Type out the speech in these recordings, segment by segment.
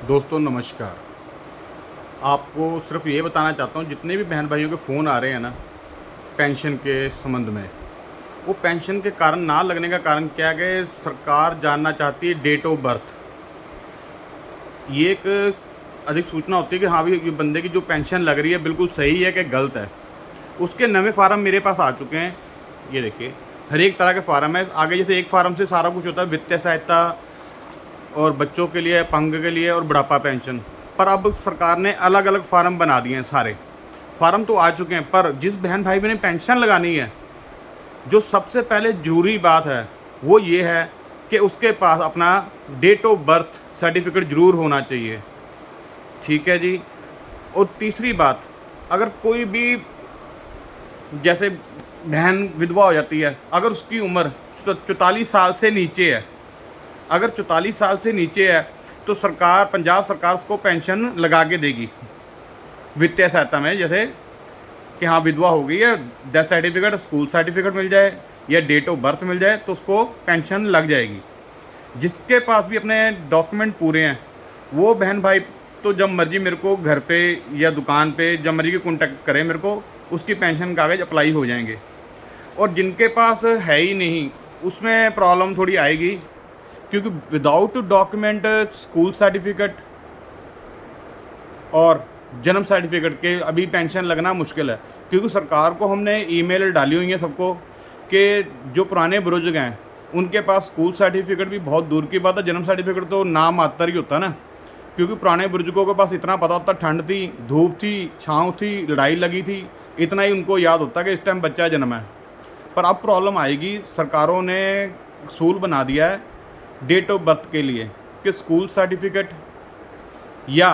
दोस्तों नमस्कार। आपको सिर्फ ये बताना चाहता हूँ, जितने भी बहन भाइयों के फ़ोन आ रहे हैं ना पेंशन के संबंध में, वो पेंशन के कारण ना लगने का कारण क्या है कि सरकार जानना चाहती है डेट ऑफ बर्थ। ये एक अधिक सूचना होती है कि हाँ भाई, ये बंदे की जो पेंशन लग रही है बिल्कुल सही है कि गलत है। उसके नए फार्म मेरे पास आ चुके हैं। ये देखिए, हर एक तरह के फार्म है। आगे जैसे एक फार्म से सारा कुछ होता है, वित्तीय सहायता और बच्चों के लिए, अपंग के लिए और बुढ़ापा पेंशन। पर अब सरकार ने अलग अलग फार्म बना दिए हैं। सारे फार्म तो आ चुके हैं, पर जिस बहन भाई ने पेंशन लगानी है, जो सबसे पहले जरूरी बात है वो ये है कि उसके पास अपना डेट ऑफ बर्थ सर्टिफिकेट ज़रूर होना चाहिए। ठीक है जी। और तीसरी बात, अगर कोई भी जैसे बहन विधवा हो जाती है, अगर उसकी उम्र 44 साल से नीचे है, अगर 44 साल से नीचे है तो सरकार, पंजाब सरकार उसको पेंशन लगा के देगी वित्तीय सहायता में। जैसे कि हाँ विधवा हो गई है, डेथ सर्टिफिकेट, स्कूल सर्टिफिकेट मिल जाए या डेट ऑफ बर्थ मिल जाए तो उसको पेंशन लग जाएगी। जिसके पास भी अपने डॉक्यूमेंट पूरे हैं वो बहन भाई तो जब मर्जी मेरे को घर पे या दुकान पे जब मर्जी कॉन्टैक्ट करें, मेरे को उसकी पेंशन कागज़ अप्लाई हो जाएंगे। और जिनके पास है ही नहीं, उसमें प्रॉब्लम थोड़ी आएगी, क्योंकि विदाउट डॉक्यूमेंट स्कूल सर्टिफिकेट और जन्म सर्टिफिकेट के अभी पेंशन लगना मुश्किल है। क्योंकि सरकार को हमने ईमेल डाली हुई है सबको कि जो पुराने बुजुर्ग हैं उनके पास स्कूल सर्टिफिकेट भी बहुत दूर की बात है, जन्म सर्टिफिकेट तो नाम मात्र ही होता है ना। क्योंकि पुराने बुजुर्गों के पास इतना पता होता, ठंड थी, धूप थी, छाँव थी, लड़ाई लगी थी, इतना ही उनको याद होता कि इस टाइम बच्चा जन्मा है। पर अब प्रॉब्लम आएगी, सरकारों ने सूल बना दिया है डेट ऑफ बर्थ के लिए कि स्कूल सर्टिफिकेट या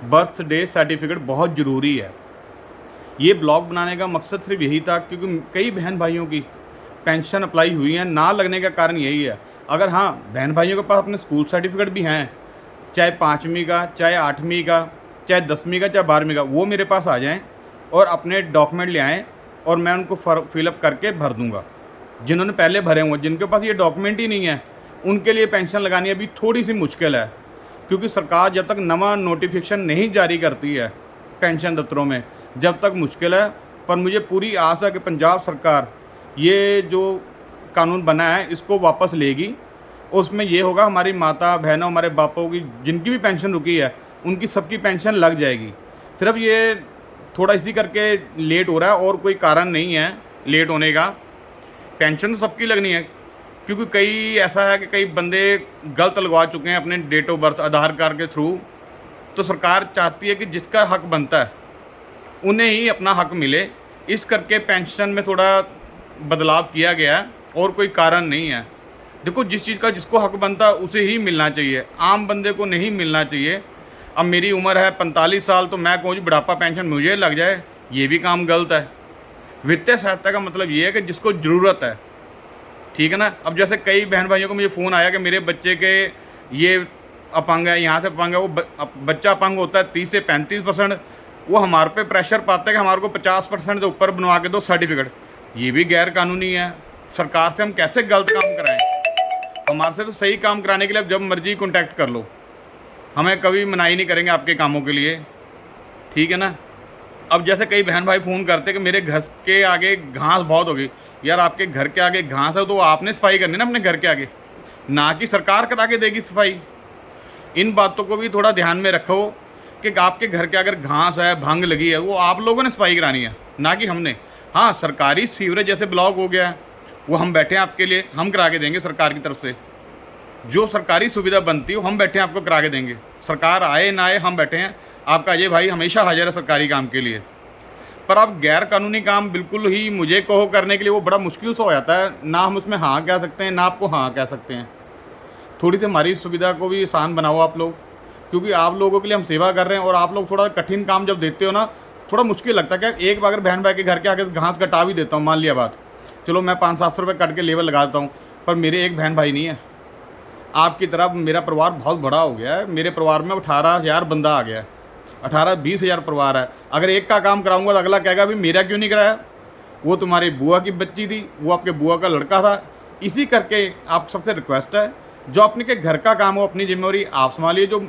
बर्थडे सर्टिफिकेट बहुत ज़रूरी है। ये ब्लॉग बनाने का मकसद सिर्फ यही था, क्योंकि कई बहन भाइयों की पेंशन अप्लाई हुई है, ना लगने का कारण यही है। अगर हाँ बहन भाइयों के पास अपने स्कूल सर्टिफिकेट भी हैं, चाहे 5वीं का, चाहे 8वीं का, चाहे 10वीं का, चाहे 12वीं का, वो मेरे पास आ जाएं और अपने डॉक्यूमेंट ले आएँ और मैं उनको फिलअप करके भर दूँगा। जिन्होंने पहले भरे हुए, जिनके पास ये डॉक्यूमेंट ही नहीं है, उनके लिए पेंशन लगानी अभी थोड़ी सी मुश्किल है। क्योंकि सरकार जब तक नवा नोटिफिकेशन नहीं जारी करती है पेंशन दफ्तरों में, जब तक मुश्किल है। पर मुझे पूरी आस है कि पंजाब सरकार ये जो कानून बना है इसको वापस लेगी। उसमें ये होगा, हमारी माता बहनों, हमारे बापों की जिनकी भी पेंशन रुकी है उनकी सबकी पेंशन लग जाएगी। सिर्फ ये थोड़ा इसी करके लेट हो रहा है और कोई कारण नहीं है लेट होने का। पेंशन तो सबकी लगनी है, क्योंकि कई ऐसा है कि कई बंदे गलत लगवा चुके हैं अपने date of birth Aadhaar card के थ्रू। तो सरकार चाहती है कि जिसका हक बनता है उन्हें ही अपना हक मिले। इस करके पेंशन में थोड़ा बदलाव किया गया है और कोई कारण नहीं है। देखो, जिस चीज़ का जिसको हक बनता है उसे ही मिलना चाहिए, आम बंदे को नहीं मिलना चाहिए। अब मेरी उम्र है 45 साल, तो मैं कहूँ जी बुढ़ापा पेंशन मुझे लग जाए, ये भी काम गलत है। वित्तीय सहायता का मतलब ये है कि जिसको ज़रूरत है, ठीक है ना। अब जैसे कई बहन भाइयों को मुझे फ़ोन आया कि मेरे बच्चे के ये अपंग है, यहाँ से अपंग है, वो बच्चा अपंग होता है 30 से 35%, वो हमारे पे प्रेशर पाता है कि हमारे को 50% से ऊपर बनवा के दो सर्टिफिकेट। ये भी गैर कानूनी है। सरकार से हम कैसे गलत काम कराएं? हमारे से तो सही काम कराने के लिए अब जब मर्जी कॉन्टैक्ट कर लो, हमें कभी मनाही नहीं करेंगे आपके कामों के लिए, ठीक है ना। अब जैसे कई बहन भाई फ़ोन करते कि मेरे घर के आगे घास बहुत हो गई। यार, आपके घर के आगे घास है तो आपने सफाई करनी ना अपने घर के आगे, ना कि सरकार करा के देगी सफाई। इन बातों को भी थोड़ा ध्यान में रखो कि आपके घर के अगर घास है, भंग लगी है, वो आप लोगों ने सफाई करानी है, ना कि हमने। हाँ, सरकारी सीवरेज जैसे ब्लॉक हो गया है, वो हम बैठे हैं आपके लिए, हम करा के देंगे सरकार की तरफ से। जो सरकारी सुविधा बनती है वो हम बैठे हैं आपको करा के देंगे। सरकार आए ना आए, हम बैठे हैं। आपका अजय भाई हमेशा हाजिर है सरकारी काम के लिए। पर अब गैर कानूनी काम बिल्कुल ही मुझे कहो करने के लिए वो बड़ा मुश्किल सा हो जाता है। ना हम उसमें हाँ कह सकते हैं, ना आपको हाँ कह सकते हैं। थोड़ी सी हमारी सुविधा को भी आसान बनाओ आप लोग, क्योंकि आप लोगों के लिए हम सेवा कर रहे हैं। और आप लोग थोड़ा कठिन काम जब देते हो ना, थोड़ा मुश्किल लगता है। क्या एक बार अगर बहन भाई के घर के आगे घास कटा भी देता हूँ, मान लिया बात, चलो मैं 500-700 रुपये कट के लेबर लगा देता हूँ, पर मेरे एक बहन भाई नहीं है। आपकी तरह मेरा परिवार बहुत बड़ा हो गया है। मेरे परिवार में 18,000 बंदा आ गया है, 18-20 हज़ार परिवार है। अगर एक का काम कराऊंगा तो अगला कहेगा भी मेरा क्यों नहीं कराया, वो तुम्हारी बुआ की बच्ची थी, वो आपके बुआ का लड़का था। इसी करके आप सबसे रिक्वेस्ट है जो अपने के घर का काम हो अपनी जिम्मेवारी आप संभालिए, जो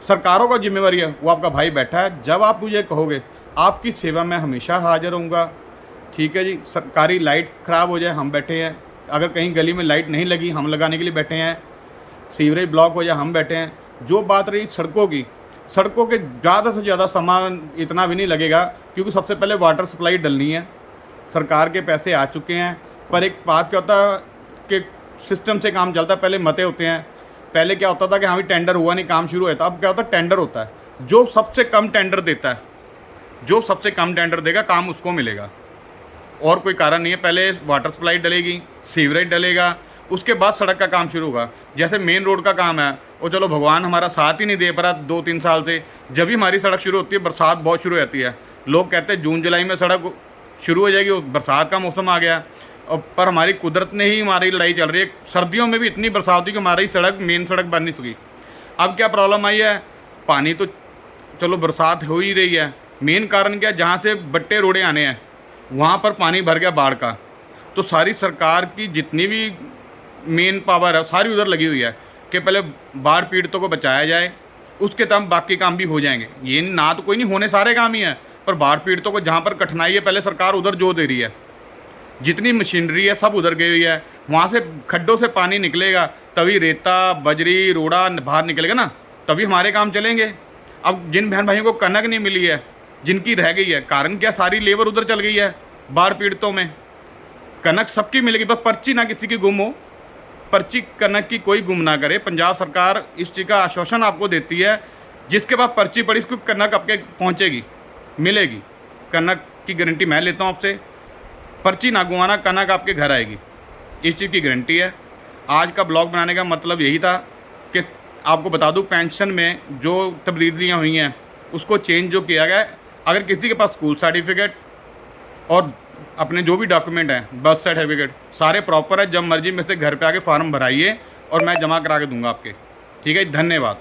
सरकारों का जिम्मेवारी है वो आपका भाई बैठा है। जब आप मुझे कहोगे आपकी सेवा में हमेशा हाजिर रहूँगा। ठीक है जी, सरकारी लाइट ख़राब हो जाए हम बैठे हैं, अगर कहीं गली में लाइट नहीं लगी हम लगाने के लिए बैठे हैं, सीवरेज ब्लॉक हो जाए हम बैठे हैं। जो बात रही सड़कों की, सड़कों के ज़्यादा से ज़्यादा सामान इतना भी नहीं लगेगा, क्योंकि सबसे पहले वाटर सप्लाई डलनी है। सरकार के पैसे आ चुके हैं, पर एक बात क्या होता है कि सिस्टम से काम चलता है, पहले मते होते हैं। पहले क्या होता था कि हाँ भी टेंडर हुआ नहीं काम शुरू होता, अब क्या होता है टेंडर होता है, जो सबसे कम टेंडर देता है, जो सबसे कम टेंडर देगा काम उसको मिलेगा, और कोई कारण नहीं है। पहले वाटर सप्लाई डलेगी, सीवरेज डलेगा, उसके बाद सड़क का काम शुरू होगा। जैसे मेन रोड का काम है वो चलो भगवान हमारा साथ ही नहीं दे पा रहा 2-3 साल से, जब भी हमारी सड़क शुरू होती है बरसात बहुत शुरू हो जाती है। लोग कहते हैं जून जुलाई में सड़क शुरू हो जाएगी, बरसात का मौसम आ गया, और पर हमारी कुदरत ने ही हमारी लड़ाई चल रही है। सर्दियों में भी इतनी बरसात हुई कि हमारी सड़क मेन सड़क बन नहीं सकी। अब क्या प्रॉब्लम आई है, पानी तो चलो बरसात हो ही रही है, मेन कारण क्या, जहाँ से बट्टे रोड़े आने हैं वहाँ पर पानी भर गया बाढ़ का, तो सारी सरकार की जितनी भी मेन पावर है सारी उधर लगी हुई है कि पहले बाढ़ पीड़ितों को बचाया जाए, उसके तब बाकी काम भी हो जाएंगे। ये ना तो कोई नहीं, होने सारे काम ही हैं, पर बाढ़ पीड़ितों को जहाँ पर कठिनाई है पहले सरकार उधर जोर दे रही है। जितनी मशीनरी है सब उधर गई हुई है, वहाँ से खड्डों से पानी निकलेगा तभी रेता बजरी रोड़ा बाहर निकलेगा ना, तभी हमारे काम चलेंगे। अब जिन बहन भाइयों को कनक नहीं मिली है, जिनकी रह गई है, कारण क्या, सारी लेबर उधर चल गई है बाढ़ पीड़ितों में। कनक सबकी मिलेगी, बस पर्ची ना किसी की गुम हो, पर्ची कनक की कोई गुम ना करे। पंजाब सरकार इस चीज़ का आश्वासन आपको देती है, जिसके पास पर्ची पड़ी उसको कनक आपके पहुंचेगी, मिलेगी। कनक की गारंटी मैं लेता हूं आपसे, पर्ची ना गुमाना, कनक आपके घर आएगी, इस चीज़ की गारंटी है। आज का ब्लॉग बनाने का मतलब यही था कि आपको बता दूं पेंशन में जो तब्दीलियाँ हुई हैं उसको चेंज जो किया गया है। अगर किसी के पास स्कूल सर्टिफिकेट और अपने जो भी डॉक्यूमेंट हैं, बर्थ सर्टिफिकेट सारे प्रॉपर है, जब मर्जी में से घर पे आके फॉर्म भराइए और मैं जमा करा के दूंगा आपके। ठीक है, धन्यवाद।